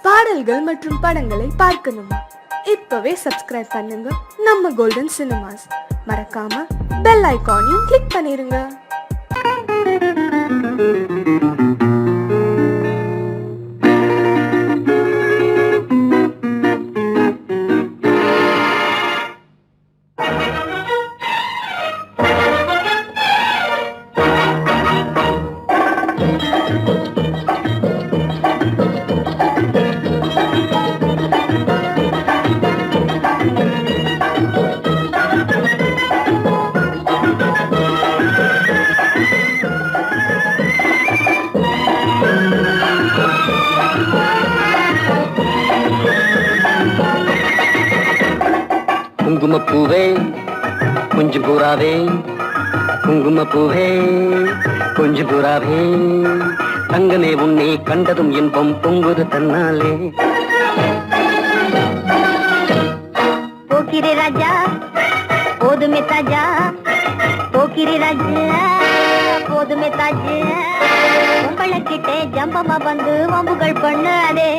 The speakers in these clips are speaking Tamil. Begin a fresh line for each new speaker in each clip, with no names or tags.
பாடல்கள் மற்றும் படங்களை பார்க்கணுமா? இப்பவே சப்ஸ்கிரைப் பண்ணுங்க நம்ம கோல்டன் சினிமாஸ். மறக்காம பெல் ஐகானையும் கிளிக் பண்ணிருங்க.
குங்குமப்பூவே கொஞ்சம் பூராவே, குங்குமப்பூவே கொஞ்சம் பூராவே, தங்கமே உன்னை கண்டதும் இன்பம் பொங்குது தன்னாலே.
போக்கிரி ராஜா போதுமே தாஜா, போக்கிரி ராஜா போதுமே தாஜா, உங்களை கிட்டே ஜம்பமா வந்து வம்புகள் பண்ணாதே.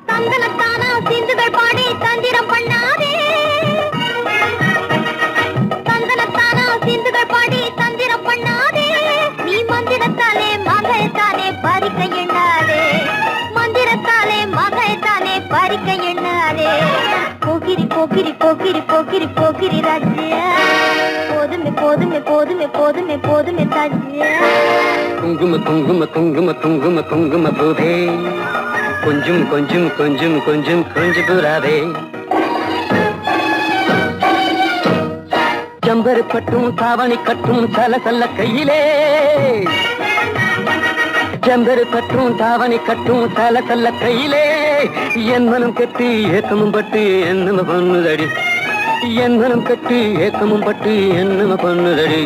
தந்தனத்தானா சிந்துகள் பாடி தந்திரம் பண்ணாதே, தந்தனத்தானா சிந்துகள் பாடி தந்திரம் பண்ணாதே. நீ மந்திரத்தாலே மகைத்தானே பறிக்க எண்ணாதே, மந்திரத்தாலே மகைத்தானே பறிக்க எண்ணாதே. போக்கிரி போக்கிரி போக்கிரி போக்கிரி போக்கிரி ராஜா, போதுமே போதுமே போதுமே போதுமே போதுமே தாஜா.
குங்கும குங்கும குங்கும குங்கும குங்கும பூவே கொஞ்சம் கொஞ்சம் கொஞ்சம் கொஞ்சம் கொஞ்சம் பூராவே, ஜம்பரு பட்டும் தாவணி கட்டும் சல சல்ல கையிலே, ஜம்பரு பட்டும் தாவணி கட்டும் சல சல்ல கையிலே, என் மனம் கட்டி ஏக்கமும் பட்டு என்னம பண்ணுதடி, என் மனம் கட்டி ஏக்கமும் பட்டு என்னம பண்ணுதடி.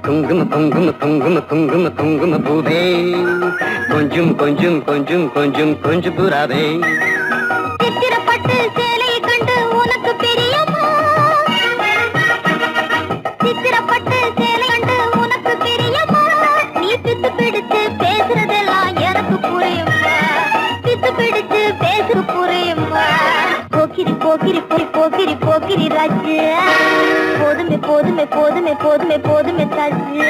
குங்கும குங்கும குங்கும குங்கும குங்கும பூவே கொஞ்சம் கொஞ்சம் கொஞ்சம் கொஞ்சம் கொஞ்சம் பூராவே.
சித்திரப்பட்டு சேலை கண்டு உனக்கு பிரியமா, சித்திரப்பட்டு சேலை கண்டு உனக்கு பிரியமா, நீ பித்து பிடிச்சு பேசுறதெல்லாம் எனக்கு புரியுமா, பித்து பிடிச்சு பேசுற புரியுமா. போக்கிரி போக்கிரி போக்கிரி போக்கிரி ராஜா, போதுமே போதுமே போதுமே போதுமே போதுமே தாஜா.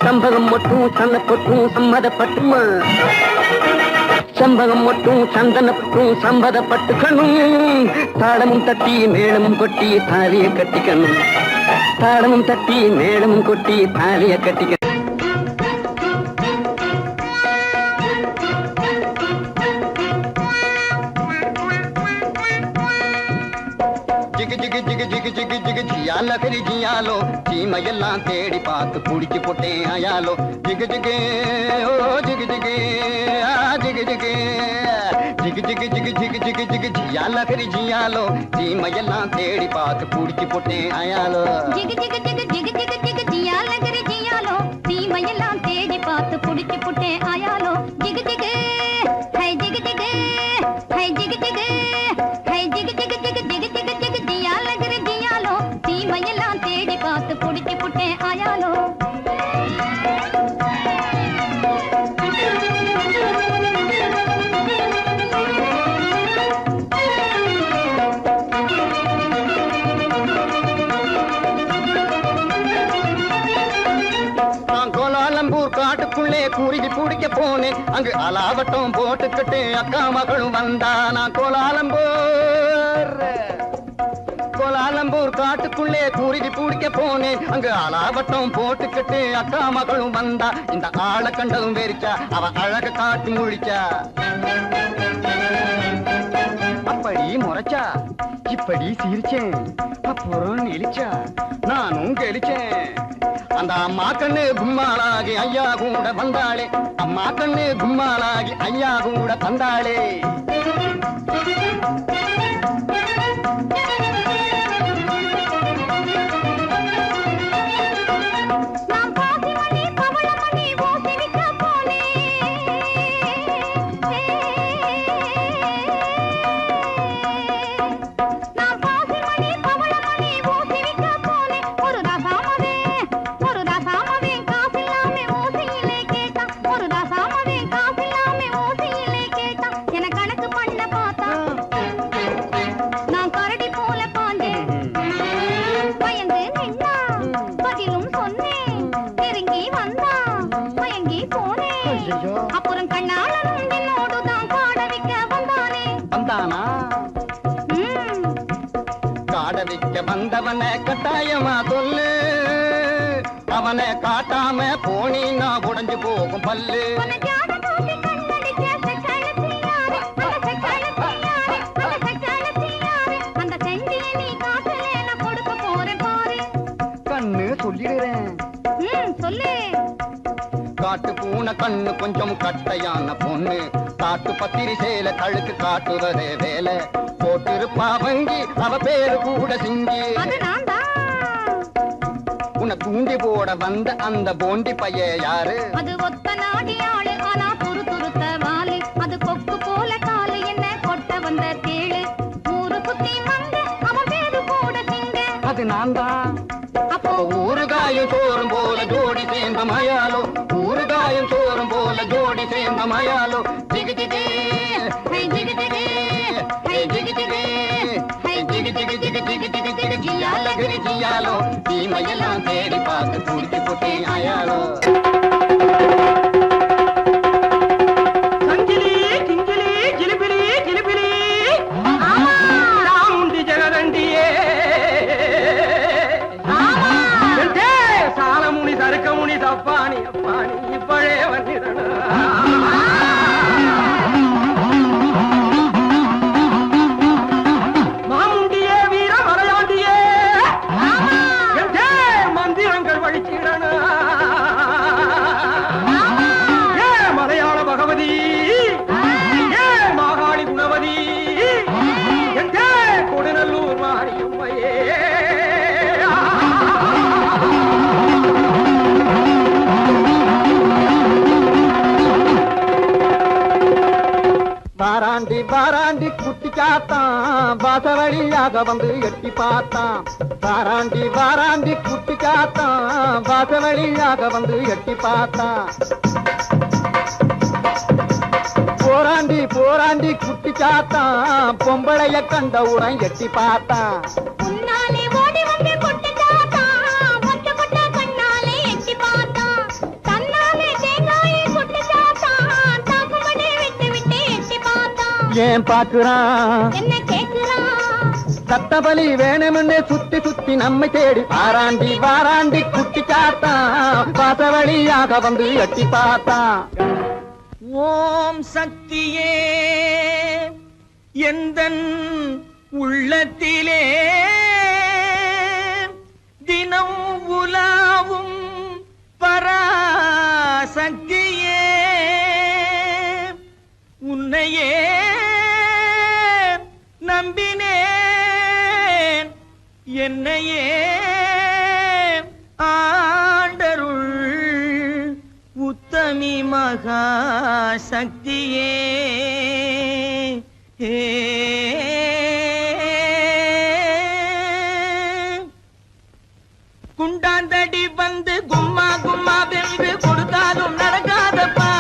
சம்பகம் மட்டும் சன்னப்பட்டும் சம்மதப்பட்டுமா, சம்பகம் மட்டும் சந்தனப்பட்டும் சம்மதப்பட்டுக்கணும், தாளமும் தட்டி மேளமும் கொட்டி தாலிய கட்டிக்கணும், தாளமும் தட்டி மேளமும் கொட்டி தாலிய கட்டிக்கணும். ஜிகு ஜிகு ஜிகு ஜிகு ஜிகு ஜிகு ஜியால கரி ஜியாலோ, சீமையெல்லாம் தேடி பார்த்து புடிச்சு போட்டேன் ஆயாலோ. ஜிகு ஜிகு ஓ ஜிகு ஜிகு ஜிகு ஜிகு ஜிகு ஜிகு ஜிகு ஜிகு ஜிகு ஜிகு ஜியால கரி ஜியாலோ, சீமையெல்லாம் தேடி பார்த்து புடிச்சு போட்டேன் ஆயாலோ.
ஜிகு ஜிகு ஜிகு ஜிகு ஜிகு ஜிகு ஜியால கரி ஜியாலோ, சீமையெல்லாம் தேடி பார்த்து புடிச்சு போட்டேன் ஆயாலோ. ஜிகு ஜிகு ஹை ஜிகு ஜிகு ஹை ஜிகு ஜிகு ஹை ஜிகு ஜிகு ஜிகு ஜிகு ஜிகு ஜிகு ஜியால கரி ஜியாலோ, சீமையெல்லாம் தேடி பார்த்து புடிச்சு போட்டேன் ஆயாலோ.
காட்டுக்குள்ளே குருவி பிடிக்க போனேன், அங்கு அலாவட்டம் போட்டுக்கிட்டு அக்கா மகளும் வந்தா. நான் கோலாலம்பூர் காட்டுக்குள்ளே குருவி பிடிக்க போனேன், அங்கு அலாவட்டம் போட்டுக்கிட்டு அக்கா மகளும் வந்தா. இந்த ஆளை கண்டதும் வெறிச்சா, அவ அழக காட்டி முழிச்சா, அப்படி முறைச்சா இப்படி சிரிச்சேன், அப்புறம் நெளிச்சா நானும் கெளிச்சேன். அந்த அம்மா கண்ணு கும்மாளாகி ஐயா கூட வந்தாளே, அம்மா கண்ணு கும்மாளாகி ஐயா கூட வந்தாளே.
அப்புறம் கண்ணாளனும் என்னோடுதான் காட வைக்க வந்தானே.
வந்தானா? காட வைக்க வந்தவனை கட்டாயமா சொல்லு, அவனை காட்டாம போனீன்னா உடைஞ்சு போகும் பல்லு. கண்ணு சொல்லிடுறேன்.
சொல்லு.
காட்டு பூனை கண்ணு கொஞ்சம் கட்டையான பொண்ணு, காட்டு பத்திரி சேல கழுக்கு காட்டுவதே வேலை. போட்டிருப்பா வங்கி அவ பேரு கூட சிங்கி. உன்னை தூண்டி போட வந்த அந்த போண்டி பைய யாரு?
அது ஒத்த நாடி ஆளு, ஆனா துரு துருத்த வாலு. அது கொக்கு போல காலு, என்ன கொட்ட வந்த தேளு. ஊரு குத்தி வந்த அவன் பேரு கூட சிங்க.
அது நான் தான். அப்போ ஊறுகாயும் சோறும் போல ஜோடி சேர்ந்த மயாலோ, ஊறுகாயும் சோறும் போல ஜோடி சேர்ந்த மயாலோ. ஜிகு ஜிகு ஜிகு ஜிகு ஜிகு ஜிகு ஜியாலகிரி ஜியாலோ, தீமையெல்லாம் தேடி பார்த்து துடிச்சு போட்டே ஆயாலோ. சங்கிலி கிங்கிலி ஜிலிபிலி ஜிலிபிலி ராமுண்டி ஜெகதண்டியே, சாலமுனி சருக்கமுனி தப்பானி அப்பானி இப்பழே வந்திரணா. வாராண்டி வாராண்டி குட்டி சாத்தான் வாசவழியாக வந்து எட்டி பார்த்தான். வாராண்டி வாராண்டி குட்டி சாத்தான் வாசவழியாக வந்து எட்டி பார்த்தான். போராண்டி போராண்டி குட்டி சாத்தான் பொம்பளைய கண்ட உரம் எட்டி பார்த்தான். ஏன் பாக்குறான்
என்ன கேக்குறான்?
சத்தபலி வேணும்னு சுத்தி சுத்தி நம்மை தேடி வாராண்டி வாராண்டி குட்டி சாத்தான் வாசவழியாக வந்து எட்டி பார்த்தான்.
ஓம் சக்தியே எந்தன் உள்ளத்திலே தினம் உலாவும் பராசக்தியே, உன்னையே நம்பினேன் என்னையே ஆண்டருள் உத்தமி மகா சக்தியே. குண்டாந்தடி வந்து கும்மா கும்மா வென்று கொடுத்தாலும் நடக்காதப்பா.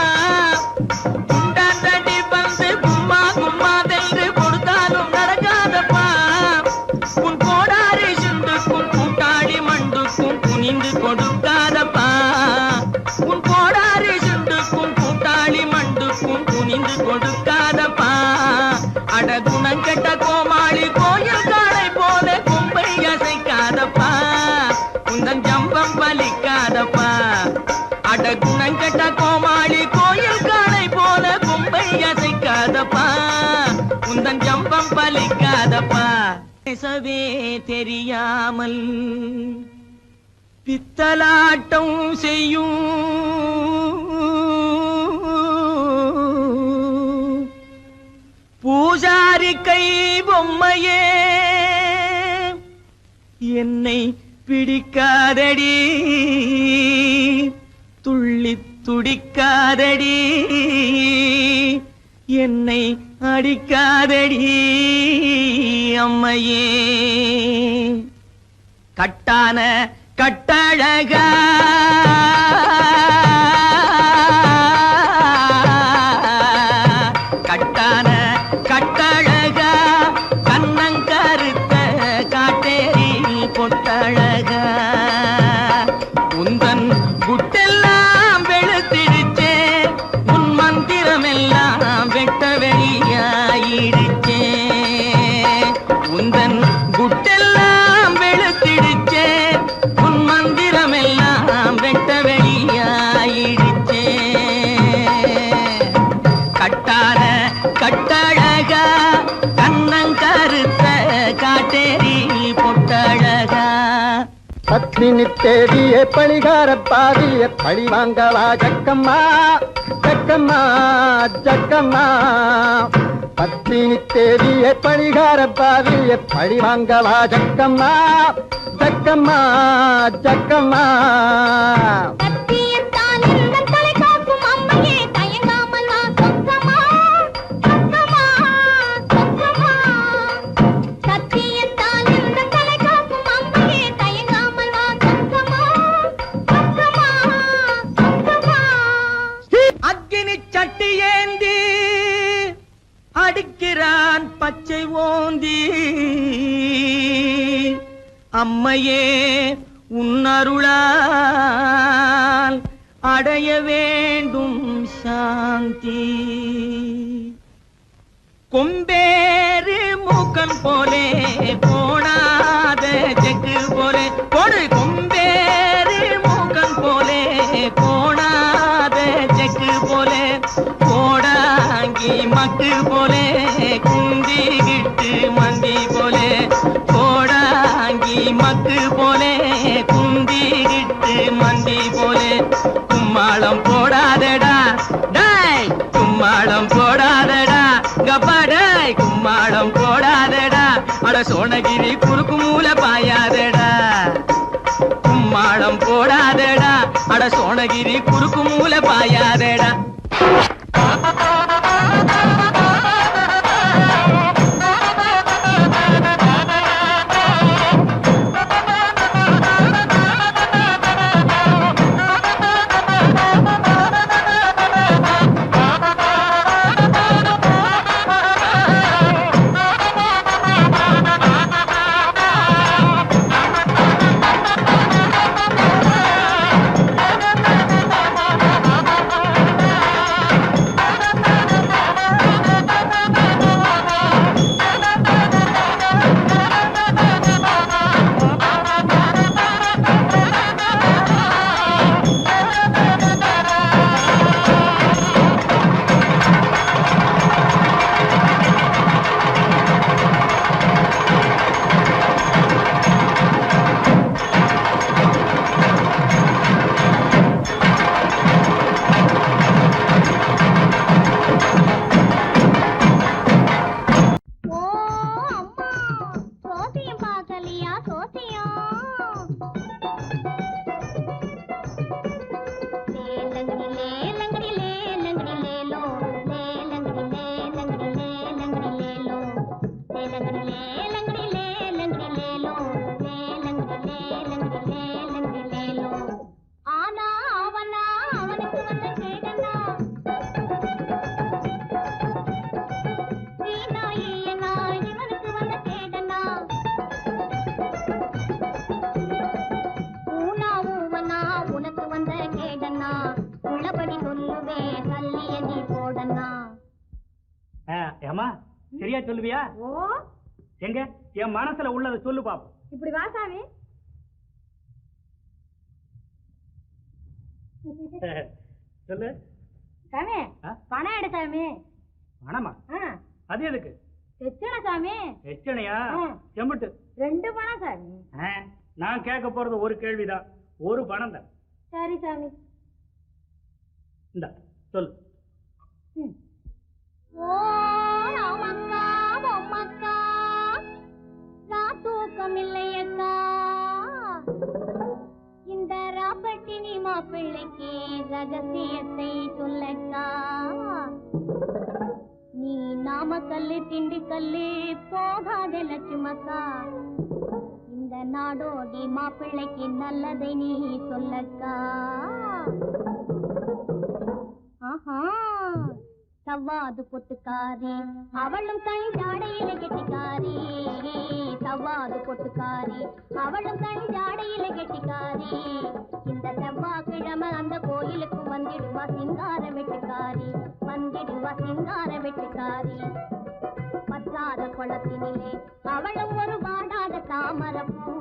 குண்டாந்தடி வந்து கும்மா கும்மா வென்று கொடுத்தாலும் நடக்காதப்பா. உன் கோடாரி சுண்டுக்கும் கூட்டாளி மண்டுக்கும் குனிந்து கொடுக்காதப்பா. உன் கோடாரி சுண்டுக்கும் கூட்டாளி மண்டுக்கும் குனிந்து கொடுக்காதப்பா. அடகுணங்கட்ட கோமாளி கோயில் காளை போல கும்பை அசைக்காதப்பா. உந்தன் ஜம்பம் பலிக்காதப்பா. அடகுணங்கட்ட கோமாளி கோயில் காளை போல கும்பை அசைக்காதப்பா. உந்தன் ஜம்பம் பலிக்காதப்பா. பேசவே தெரியாமல் பித்தலாட்டம் செய்யும் பூஜாரி கை பொம்மையே என்னை பிடிக்காதடி, துள்ளி துடிக்காதடி, என்னை அடிக்காதடி அம்மையே. கட்டான கட்டழகா கட்டான கட்டழகா கண்ணங்கருத்த காட்டேரி பொட்டழகா உந்தன் குட்டெல்லாம் வெளுத்திடுச்சே
பத்தினி தேடிய பழிகார பாவிய பழி வாங்கவா ஜக்கம்மா ஜக்கம்மா ஜக்கம்மா பத்தினி தேடிய பழிகார பாவிய பழி வாங்கவா ஜக்கம்மா ஜக்கம்மா ஜக்கம்மா
சத்தியத்தால் எந்தன் தலை காக்கும் அம்மையே தயங்காமல் வா சொக்கமா சொக்கமா சொக்கமா சத்தியத்தால் எந்தன் தலை காக்கும் அம்மையே தயங்காமல் வா சொக்கமா சொக்கமா சொக்கமா
அக்கினி சட்டி ஏந்தி அடிக்கிறான் பச்சை ஓந்தி அம்மையே உன்னருளால் அடைய வேண்டும் சாந்தி கொம்பேறு மூக்கன் போலே போடாத செக்கு போலே கொடு கொம்பேறு மூக்கன் போலே போடாத செக்கு போலே போடாங்கி மக்கு போலே குந்திகிட்டு மந்தி போலே போடாங்கி மக்கு போலே குந்திகிட்டு மந்தி போலே கும்மாளம் போடாதடா டேய் கும்மாளம் போடாதடா கப்பாடாய் கும்மாளம் போடாதடா அட சோனகிரி குறுக்கு மூல பாயாதடா கும்மாளம் போடாதடா அட சோனகிரி குறுக்கு மூல பாயாதடா சரியா சொல்லுவியா?
ஓ
எங்க என் மனசுல உள்ளத சொல்லு பாப்போம்.
இப்படி வா சாமி.
சொல்லு
சாமி. பணம் எடு சாமி.
பணமா? அது எதுக்கு?
எச்சனை சாமி.
எச்சனையா? செம்புட்டு
2 பணம் சாமி.
நான் கேட்க போறது ஒரு கேள்விதான். ஒரு பணம் தான்.
சரி சாமி.
இந்த சொல்லு.
ஓ ராமக்கா பொம்மக்கா தூக்கம் இல்லையக்கா இந்த ராப்பட்டினி மாப்பிள்ளைக்கு ரகசியத்தை சொல்லக்கா நீ நாமக்கல்லு திண்டுக்கல்லு போகாத லட்சுமக்கா இந்த நாடோடி மாப்பிள்ளைக்கு நல்லதை நீ சொல்லக்கா ஆஹா சவ்வாது பொட்டுக்காரி அவளும் கண் ஜாடையில கெட்டிக்காரி சவ்வாது பொட்டுக்காரி அவளும் கண் ஜாடையில கெட்டிக்காரி இந்த செவ்வாய்க்கிழமை அந்த கோயிலுக்கு வந்திடுவா சிங்கார வெட்டுக்காரி வந்திடுவா சிங்கார வெட்டுக்காரி பற்றாத குளத்தினிலே அவளும் ஒரு வாடாத தாமரப்பூ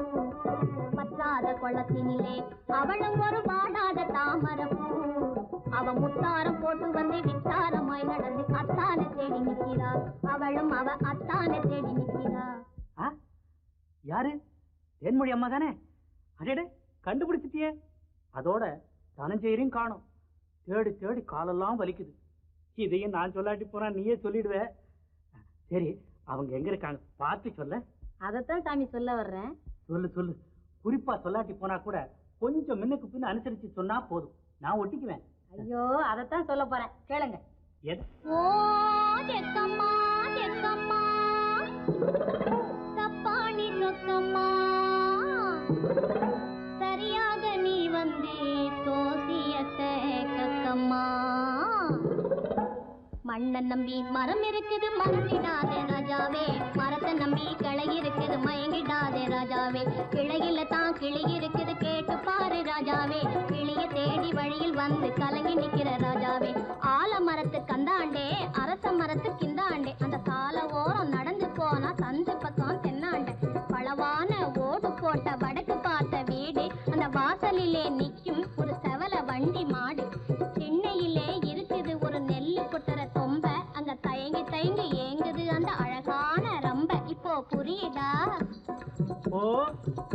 பற்றாத குளத்தினிலே அவளும் ஒரு வாடாத தாமரப்பூ அவ முத்தாரம் போட்டு வந்து வித்தாரமாய் நடந்து அத்தானை தேடி நிற்கிறா அவளும் அவ அத்தானை தேடி நிற்கிறா.
யாரு? தேன்மொழி அம்மா தானே? அடே
கண்டுபிடிச்சிட்டியே. அதோட தனஞ்செயரையும் காணும். தேடி தேடி காலெல்லாம் வலிக்குது. இதையும் நான் சொல்லாட்டி போனா நீயே சொல்லிடுவ. சரி, அவங்க எங்க இருக்காங்க பார்த்து சொல்ல.
அதைத்தான் சாமி சொல்ல வர்றேன்.
சொல்லு சொல்லு. குறிப்பா சொல்லாட்டி போனா கூட கொஞ்சம் முன்னுக்கு பின்ன அனுசரிச்சு சொன்னா போதும், நான் ஒட்டிக்குவேன்.
ஐயோ, அதைத்தான் சொல்ல போறேன், கேளுங்க.
ஓ ஜெக்கம்மா ஜெக்கம்மா தப்பாணி சொக்கம்மா சரியாக நீ வந்து தோசியத்தை கக்கம்மா மண்ணை நம்பி மரம் இருக்குது மறந்திடாதே ராஜாவே மரத்தை நம்பி கிளை இருக்குது மயங்கிடாதே ராஜாவே கிளையில தான் கிளி இருக்குது கேட்டு பாரு ராஜாவே கிளிய தேடி வழியில் வந்து கலங்கி நிக்கிற ராஜாவே ஆல மரத்து கந்தாண்டே அரச மரத்து கிந்தாண்டே அந்த சால ஓரம் நடந்து போனா சந்து பக்கம் தென்னாண்டே பளவான ஓடு போட்ட வடக்கு பார்த்த வீடு அந்த வாசலிலே நிக்கும் ஒரு செவல வண்டி மாடு சென்னையிலே இருக்குது ஒரு நெல்லு கொட்டுற தொம்ப அங்க தயங்கி தயங்கி ஏங்குது அந்த அழகான ரம்ப இப்போ புரியுதா?
ஓ,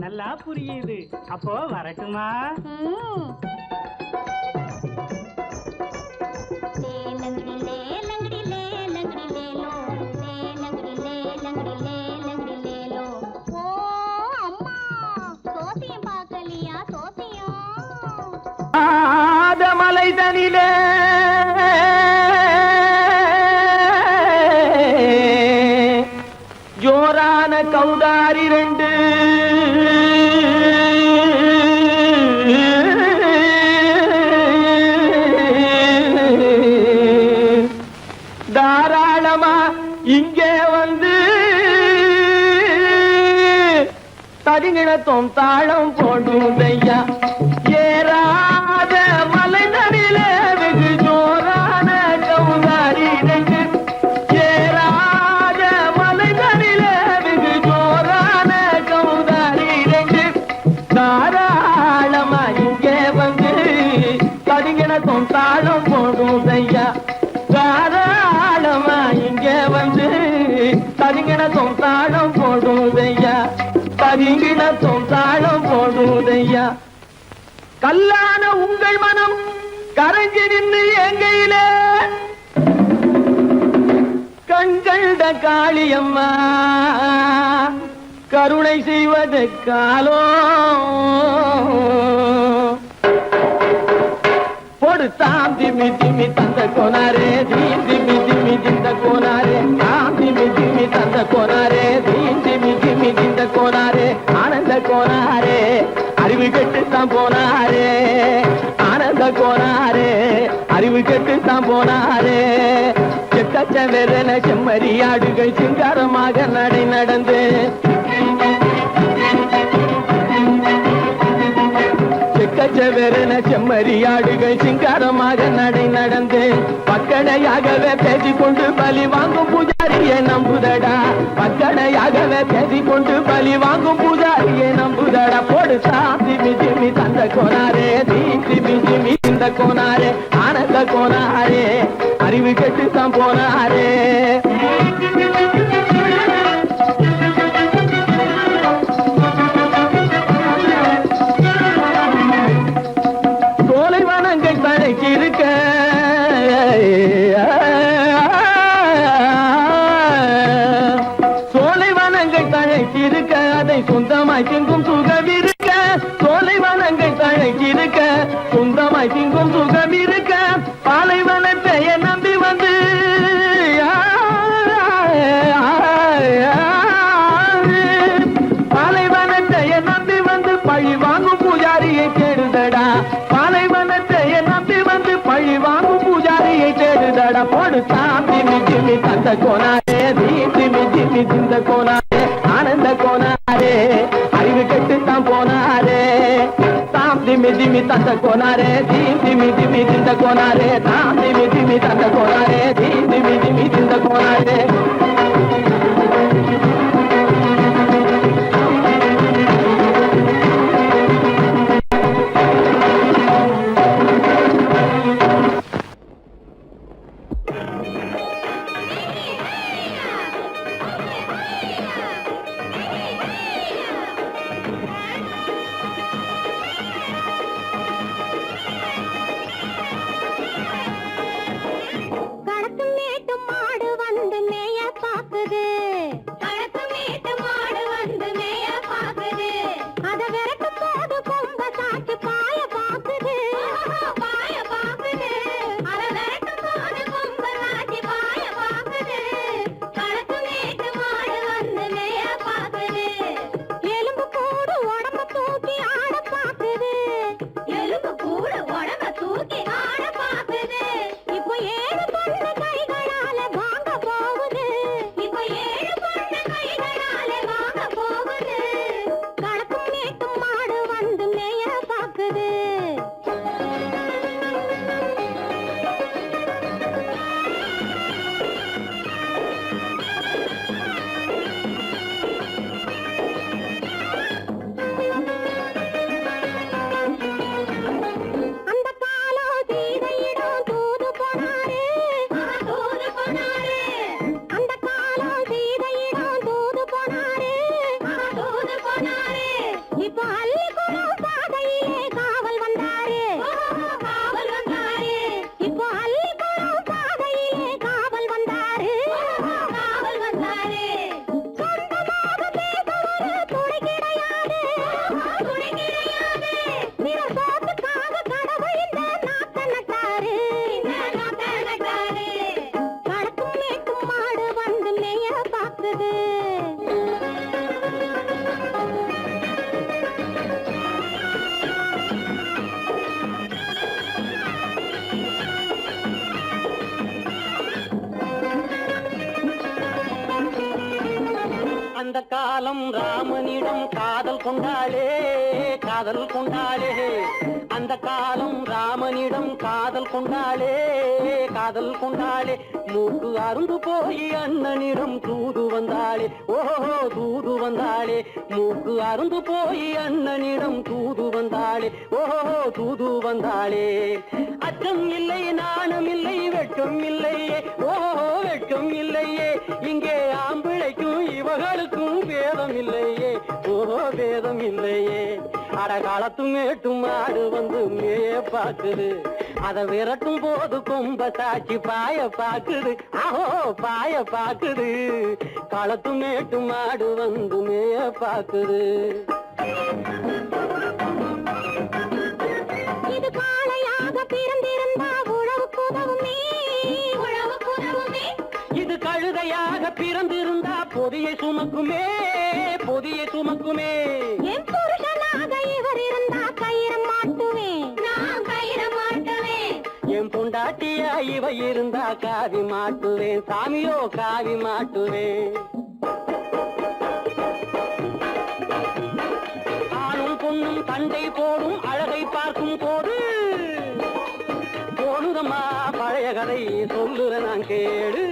நல்லா புரியுது. அப்போ வரட்டுமா?
லேலங்கடி லேலங்கடி லேலங்கடி லேலோ லேலங்கடி லேலங்கடி லேலங்கடி லேலோ. ஓ அம்மா, சோசியம் பார்க்கலையா? சோசியம்
மலை தனிலே ஜோரான கௌதாரி ரெண்டு தாராளமா இங்கே வந்து தரிங்கிணத்தும் தாளம் போடுதையா ஏறாத மலை தனிலே வெகு ஜோரான கௌதாரி ரெண்டு ஏறாத மலை தனிலே வெகு ஜோரான கௌதாரி ரெண்டு தாராளமா இங்கே வந்து தரிங்கிணத்தும் தாளம் போடுதையா தாராளமா இங்கே வந்து தரிங்கிணத்தும் தாளம் போடுதையா தரிங்கிணத்தும் தாளம் போடுதையா கல்லான உங்கள் மனம் கரைஞ்சி நின்று எங்கையிலே கண்கண்ட காளியம்மா கருணை செய்வது காலோ பொடுத்தாம் திமி திமி தந்த கோனாரே தீம் திமி திமி திந்த கோனாரே தாம் திமி திமி தந்த கோனாரே தீம் திமி திமி திந்த கோனாரே ஆனந்த கோனாரே அறிவு கெட்டுத்தான் போனாரே ஆனந்த கோனாரே அறிவு கெட்டுத்தான் போனாரே செக்கச்சவென செம்மறியாடுகள் சிங்காரமாக நடை நடந்து செக்கச்சவென செம்மறியாடுகள் சிங்காரமாக நடை நடந்து பக்கடையாகவே பேசிக்கொண்டு பலி வாங்கும் பூஜாரியை நம்புதடா பக்கடையாகவே பேசிக்கொண்டு பலி வாங்கும் பூஜாரியை நம்புதடா போடுதா திமி திமி தந்த கோனாரே தீம் திமி திமி இந்த கோனாரே ஆனந்த கோனாரே அறிவு கெட்டுத்தான் போனாரே சோலைவனங்கள் தழைச்சிருக்க சோலைவனங்கள் தழைச்சிருக்க அதை சொந்தமாய் திங்கும் சுகம் இருக்க சோலைவனங்கள் தழைச்சிருக்க சொந்தமாய் திங்கும் சுகம் இருக்க பாலைவனத்தை நம்பி வந்து பாலைவனத்தை நம்பி வந்து பழி வாங்கும் பூஜாரியை தேடுதடா பாலைவனத்தை நம்பி வந்து பழி வாங்கும் பூஜாரியை தேடுதடா போடு தாம் திமி திமி தந்த கோனாரே தீம் திமி திமி திந்த கோனாரே ஆனந்த கோனாரே அறிவு கெட்டுத்தான் போனாரே தாம் திமி திமி தந்த கோனாரே தீம் திமி திமி திந்த கோனாரே தாம் திமி திமி தந்த கோனாரே தீம் திமி திமி திந்த கோனாரே அந்த காலம் ராமனிடம் காதல் கொண்டாளே காதல் கொண்டாளே அந்த காலம் ராமனிடம் காதல் கொண்டாளே காதல் கொண்டாளே மூக்கு அருந்து போய் அண்ணனிடம் தூது வந்தாளே ஓஹோ தூது வந்தாளே மூக்கு அருந்து போய் அண்ணனிடம் தூது வந்தாளே ஓஹோ தூது வந்தாளே அச்சம் இல்லை நாணம் இல்லை வெட்கம் இல்லையே ஓஹோ வெட்கம் இல்லையே இங்கே ஆம்பிளைக்கும் இவர்களுக்கும் வேதம் இல்லையே ஓஹோ வேதம் இல்லையே அடகாலத்தும் மேட்டும் மாடு வந்து மேய பாக்குது அத விரட்டும் போது கொம்ப சாட்சி பாய பாக்குது ஆஹோ பாய பாக்குது களத்து மேட்டு மாடு வந்து மேய பாக்குது
இது காளையாக பிறந்திருந்தா உழவுக்கு உதவுமே உழவுக்கு உதவுமே
இது கழுதையாக பிறந்திருந்தா பொதியை சுமக்குமே பொதியை சுமக்குமே
என் புருஷனாக இவர் இருந்தா கயிறு மாட்டுவேன் நான் கயிறு மாட்டுவேன்
என் பொண்டாட்டியா இவ இருந்தா காவி மாட்டுவேன் சாமியோ காவி மாட்டுவேன் ஆணும் பொண்ணும் சண்டை போடும் அழகை பார்க்கும் போது தோணுதம்மா பழைய கதை சொல்லுற நான் கேளு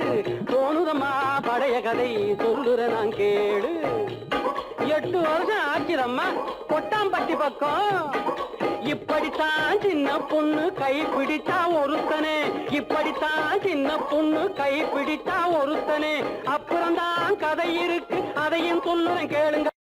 தோணுதம்மா பழைய கதை சொல்லுற நான் கேளு 8 வருஷம் ஆச்சுதம்மா கொட்டாம்பட்டி பக்கம் இப்படித்தான் சின்ன பொண்ணு கை பிடித்தா ஒருத்தனே இப்படித்தான் சின்ன பொண்ணு கை பிடித்தா ஒருத்தனே அப்புறம்தான் கதை இருக்கு அதையும் சொல்லுறேன் கேளுங்க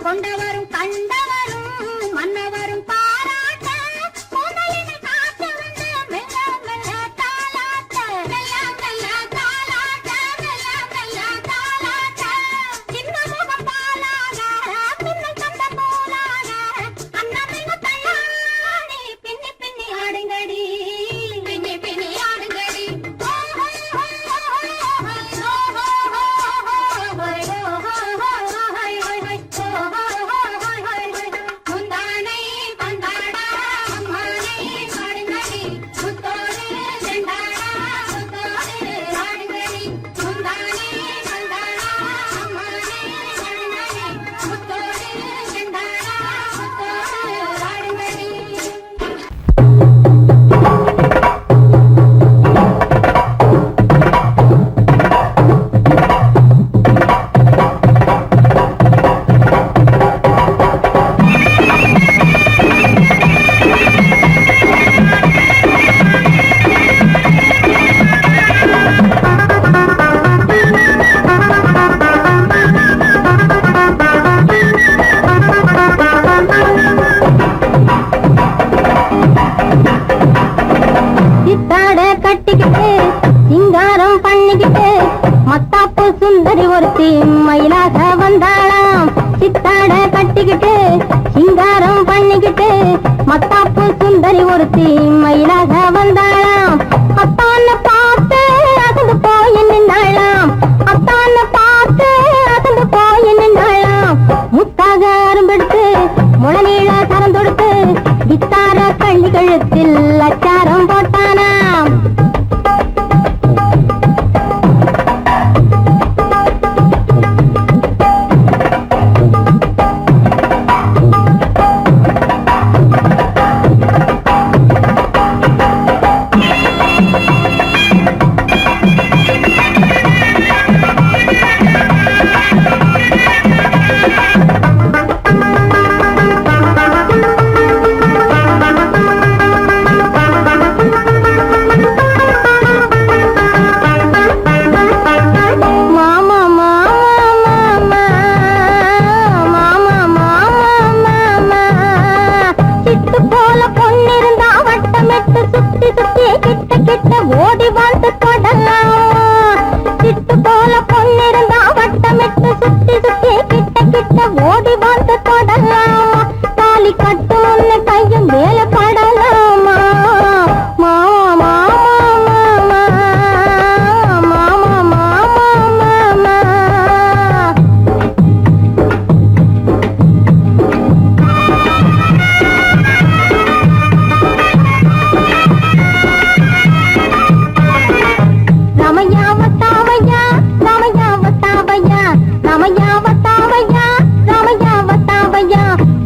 கொண்டவரும் கண்டவரும் மன்னவரும் பாராட்ட முதலினை காத்து வந்து மெல்ல மெல்ல தாலாட்ட மெல்ல மெல்ல தாலாட்ட மெல்ல மெல்ல தாலாட்ட சின்ன முகம் பாலாக பின்னல் கண்ட போலாக அன்னமின்னு தள்ளாடி பின்னி பின்னி ஆடுங்கடி பின்னி பின்னி ஆடுங்கடி முந்தானை பந்தாடா அம்மானை ஆடுங்கடி முத்தோடு செண்டாடா முத்தோடு ஆடுங்கடி முந்தானை பந்தாடா அம்மானை ஆடுங்கடி முத்தோடு செண்டாடா முத்தோடு ஆடுங்கடி.
சித்தாட கட்டிக்கிட்டு சிங்காரம் பண்ணிக்கிட்டு மத்தாப்பு சுந்தரி ஒருத்தி மயிலாக வந்தாளாம். சித்தாட கட்டிக்கிட்டு சிங்காரம் பண்ணிக்கிட்டு மத்தாப்பு சுந்தரி ஒருத்தி மயிலாக வந்தாளாம். அத்தான பார்த்து அசந்து போய் நின்றாளாம். அத்தான பார்த்து அசந்து போய் நின்றாளாம். முத்தாக அரும்பெடுத்து முளநீள கரந்தொடுத்து வித்தார கள்ளி கழுத்தில் அச்சாரம் போட்டானாம். ஓடி வந்து தொடலாம். சிட்டு போல பொண்ணிருந்தா வட்டமிட்டு சுத்தி சுத்தி கிட்ட கிட்ட ஓடி வந்து தொடலாம். தாலி கட்டு முன்ன கையும் மேல படலாமா. மாமா மாமா மாமா மாமா மாமா.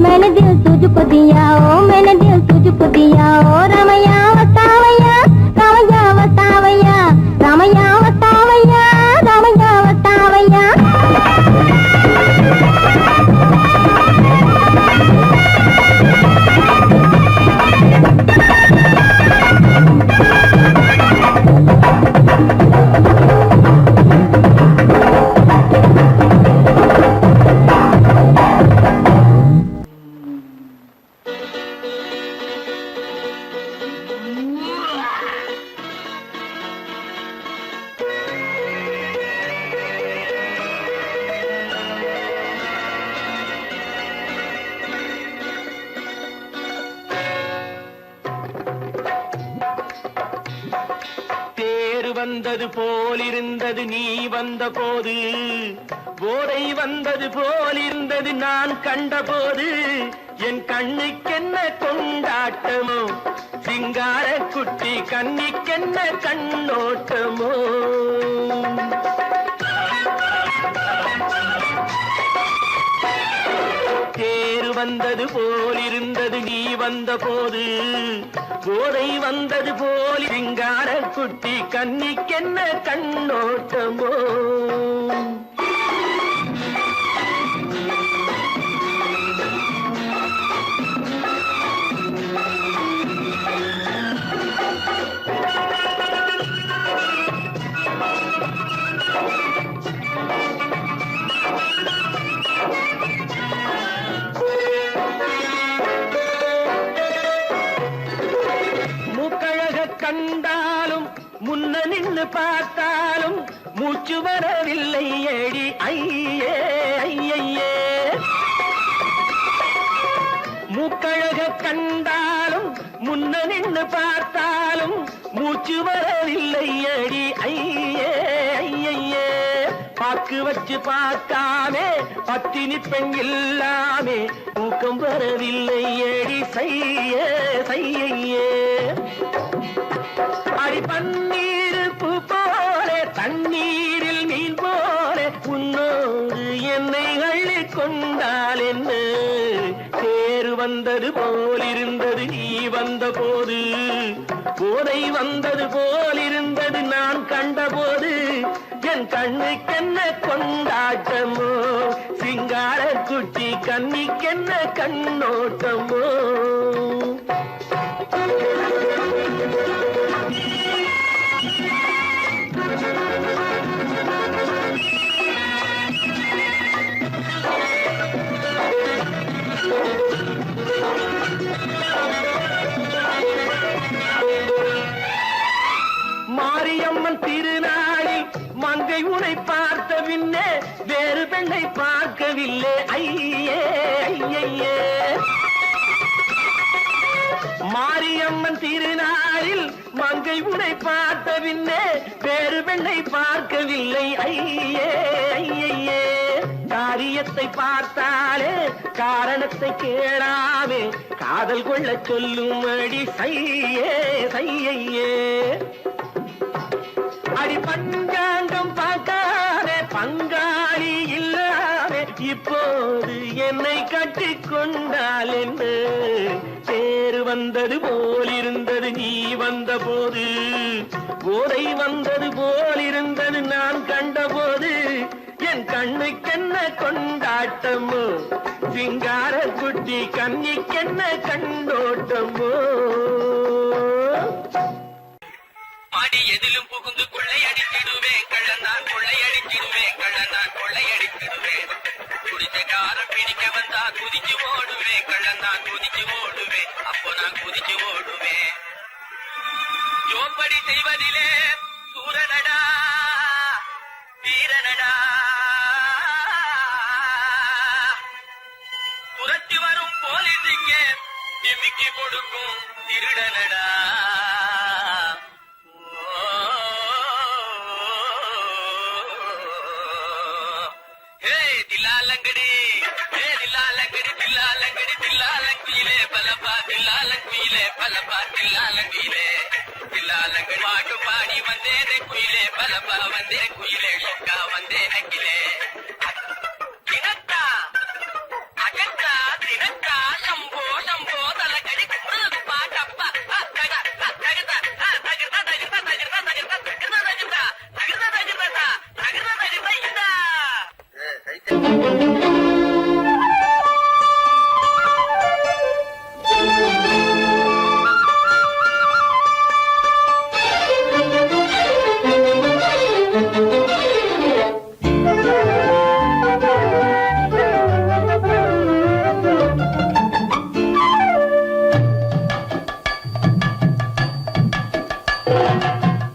मैंने दिल तुझको दिया ओ मैंने दिल तुझको दिया ओ रामैया वतावैया रामैया वतावैया रामैया वतावैया रामैया वतावैया.
வந்தது போலிருந்தது நீ வந்த போது, போதை வந்தது போலிருந்தது நான் கண்டபோது, என் கண்ணுக்கென்ன கொண்டாட்டமோ, சிங்கார குட்டி கண்ணிக்கென்ன கண்ணோட்டமோ. தேர் வந்தது போலிருந்தது நீ வந்த போது, போதை வந்தது போல் சிங்கார குட்டி கண்ணிக்கென்ன கண்ணோட்டமோ.
நின்னு பார்த்தாலும் மூச்சு வரவில்லை ஏடி ஐயே ஐயே மூக்கழக கண்டாலும் முன்ன நின்னு பார்த்தாலும் மூச்சு வரவில்லை அடி ஐயே ஐயே பாக்கு வச்சு பார்க்காமே பத்தினி பெண் இல்லாமே தூக்கம் வரவில்லை அடி செய்ய செய்யே அடி பன்னீர் பூ போல தண்ணீரில் மீன் போல உன்னோடு என்னை அள்ளி கொண்டால் என்ன தேர் வந்தது போலிருந்தது நீ வந்த போது போதை வந்தது போலிருந்தது நான் கண்டபோது என் கண்ணுக்கென்ன கொண்டாட்டமோ சிங்கார குட்டி கண்ணிக்கென்ன கண்ணோட்டமோ மாரியம்மன் திருநாளில் மங்கை உனை பார்த்த பின்னே வேறு பெண்ணை பார்க்கவில்லை ஐயே ஐயே மாரியம்மன் திருநாளில் மங்கை உனை பார்த்த பின்னே வேறு பெண்ணை பார்க்கவில்லை ஐயே ஐயே காரியத்தை பார்த்தாலே காரணத்தை கேளாமே காதல் கொள்ள சொல்லும்படி செய்யே செய்யே அடி பஞ்சாங்கம் பார்க்காதே பங்காளி இல்லாமே இப்போது என்னை கட்டி கொண்டால் என்ன தேர் வந்தது போலிருந்தது நீ வந்த போது போதை வந்தது போலிருந்தது நான் கண்டபோது என் கண்ணுக்கென்ன கொண்டாட்டமோ சிங்கார குட்டி கண்ணிக்கென்ன கண்ணோட்டமோ
மாடி எதிலும் புகுந்து கொள்ளையடித்திடுவேன் கள்ளந்தான் கொள்ளையடித்திடுவேன் கள்ளந்தான் கொள்ளையடித்திடுவேன் குடிச்சக்காரன் பிடிக்க வந்தா குதிச்சு ஓடுவேன் கள்ளந்தான் குதிச்சு ஓடுவேன் அப்போ நான் குதிச்சு ஓடுவேன் ஜோப்படி செய்வதிலே சூரனடா வீரனடா புரட்டி வரும் போலீஸுக்கு நிமிக்கி கொடுக்கும் திருடனடா தில்லாலங்கடி தில்லாலங்கடி தில்லாலங்கடி தில்லாலங்கிலே பலப்பா தில்லாலங்கிலே பலப்பா தில்லாலங்கிலே தில்லாலங்கடி பாட்டு பாடி வந்தேனே குயிலே பலப்பா வந்தே குயிலே சொக்கா வந்தே நக்கிலே தினத்தா அகத்தா தினத்தா சம்போ சம்போ தலக்கடி பாட்டப்பா தகதா தகதா தகதா தகதா தகதா தகதா தகதா தகதா தகதா தகதா தகதா தகதா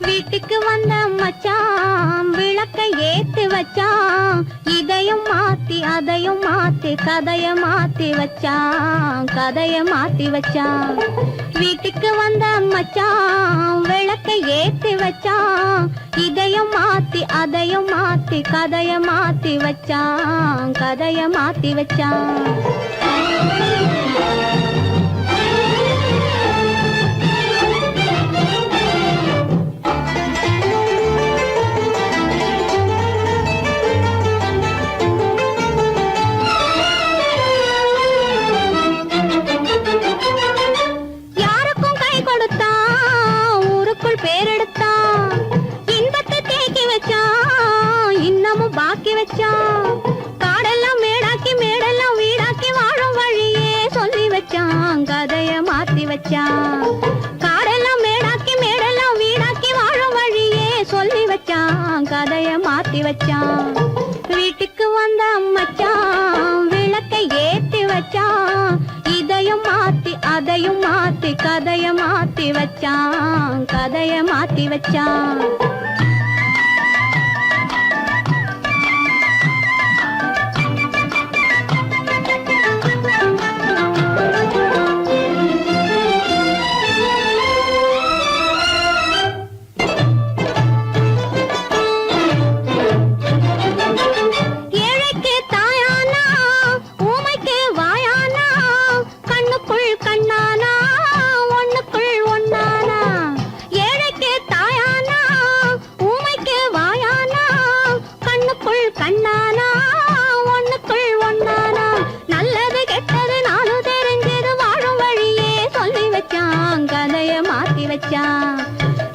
வீட்டுக்கு வந்த மச்சான் விளக்கை ஏத்தி வச்சான் இதையும் மாத்தி அதையும் மாத்தி கதைய மாத்தி வச்சான் கதைய மாத்தி வச்சான் வீட்டுக்கு வந்த மச்சான் விளக்கை ஏத்தி வச்சான் இதையும் மாத்தி அதையும் மாத்தி கதைய மாத்தி வச்சான் கதைய மாத்தி வச்சான் காடெல்லாம் மேடாக்கி மேடெல்லாம் வீடாக்கி வாழும் வழியே சொல்லி வச்சான் கதைய மாத்தி வச்சான் காடெல்லாம் மேடாக்கி மேடெல்லாம் வீடாக்கி வாழும் வழியே சொல்லி வச்சான் கதைய மாத்தி வச்சான் வீட்டுக்கு வந்த மச்சான் விளக்கை ஏத்தி வச்சான் இதையும் மாத்தி அதையும் மாத்தி மாத்தி கதைய மாத்தி வச்சான் கதைய மாத்தி வச்சான்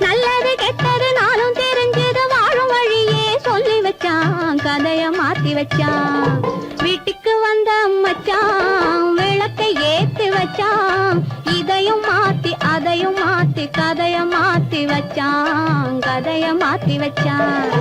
நல்லது கெட்டது நானும் தெரிஞ்சது வாழும் வழியே சொல்லி வச்சான் கதைய மாத்தி வச்சான் வீட்டுக்கு வந்த மச்சான் விளக்கை ஏத்தி வச்சான் இதையும் மாத்தி அதையும் மாத்தி கதைய மாத்தி வச்சான் கதைய மாத்தி வச்சான்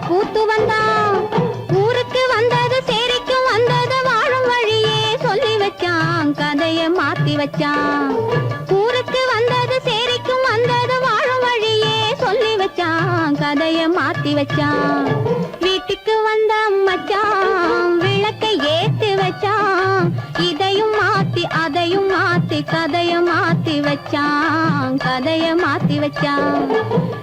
பூத்து வந்தான் ஊருக்கு வந்தது சேரிக்கும் வந்தது வாழும் வழியே சொல்லி வச்சான் கதைய மாத்தி வச்சான் ஊருக்கு வந்தது சேரிக்கும் வந்தது வாழும் வழியே சொல்லி வச்சான் கதைய மாத்தி வச்சான் வீட்டுக்கு வந்த மச்சான் விளக்கை ஏத்தி வச்சான் இதையும் மாத்தி அதையும் மாத்தி கதைய மாத்தி வச்சான் கதைய மாத்தி வச்சான்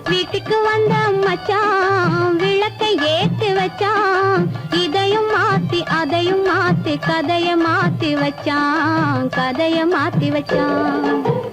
வீட்டுக்கு வந்த மச்சான் விளக்கை ஏத்தி வச்சான் இதையும் மாத்தி அதையும் மாத்தி கதைய மாத்தி வச்சான் கதைய மாத்தி வச்சான்